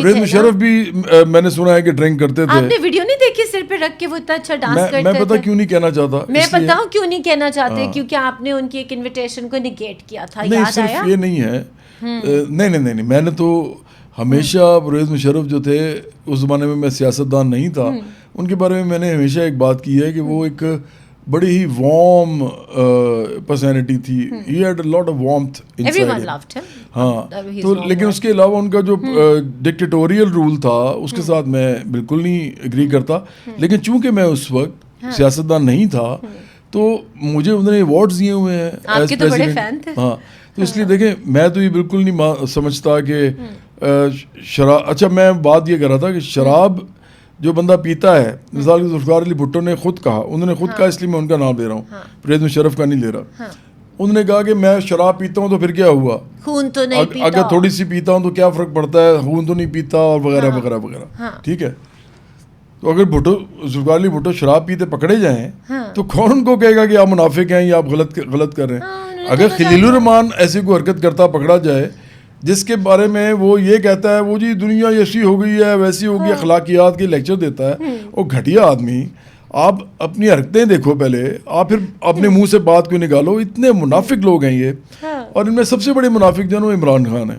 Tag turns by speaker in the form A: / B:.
A: پرویز مشرف بھی میں نے سنا ہے کہ ڈرنک کرتے تھے.
B: آپ نے ویڈیو نہیں دیکھی سر پہ رکھ کے وہ اتنا اچھا ڈانس کرتے تھے؟
A: میں پتہ کیوں نہیں کہنا چاہتا,
B: میں بتاؤں کیوں نہیں کہنا چاہتے, کیونکہ آپ نے ان کی ایک انویٹیشن کو نگیٹ کیا تھا, یاد آیا؟
A: صرف یہ نہیں ہے, نہیں, میں نے تو ہمیشہ پرویز مشرف جو تھے اس زمانے میں میں سیاستدان نہیں تھا, ان کے بارے میں میں نے ہمیشہ ایک بات کی ہے کہ وہ ایک بڑی ہی وارم پرسنالٹی تھی. He had a lot of warmth inside. ہاں, تو لیکن اس کے علاوہ ان کا جو ڈکٹیٹوریل رول تھا اس کے ساتھ میں بالکل نہیں ایگری کرتا. لیکن چونکہ میں اس وقت سیاستدان نہیں تھا تو مجھے انہوں نے ایوارڈز دیے ہوئے ہیں ایز پریزیڈنٹ. ہاں, تو اس لیے دیکھیں میں تو یہ بالکل نہیں سمجھتا کہ شراب, اچھا میں بات یہ کر رہا تھا کہ شراب جو بندہ پیتا ہے, مثال کے ذوالفقار علی بھٹو نے خود کہا, انہوں نے خود کہا, اس لیے میں ان کا نام لے رہا ہوں, پرویز مشرف کا نہیں لے رہا. انہوں نے کہا کہ میں شراب پیتا ہوں تو پھر کیا ہوا,
B: خون تو نہیں پیتا,
A: اگر تھوڑی سی پیتا ہوں تو کیا فرق پڑتا ہے, خون تو نہیں پیتا اور وغیرہ وغیرہ وغیرہ. ٹھیک ہے, تو اگر ذوالفقار علی بھٹو شراب پیتے پکڑے جائیں تو کون ان کو کہے گا کہ آپ منافق ہیں یا آپ غلط کر رہے ہیں. اگر خلیل الرحمان ایسی کوئی حرکت کرتا پکڑا جائے جس کے بارے میں وہ یہ کہتا ہے وہ جی دنیا ایسی ہو گئی ہے ویسی ہو گئی, اخلاقیات کے لیکچر دیتا ہے, وہ گھٹیا آدمی. آپ اپنی حرکتیں دیکھو پہلے, آپ پھر اپنے منہ سے بات کیوں نکالو. اتنے منافق لوگ ہیں یہ, اور ان میں سب سے بڑے منافق جو ہے وہ عمران خان ہے.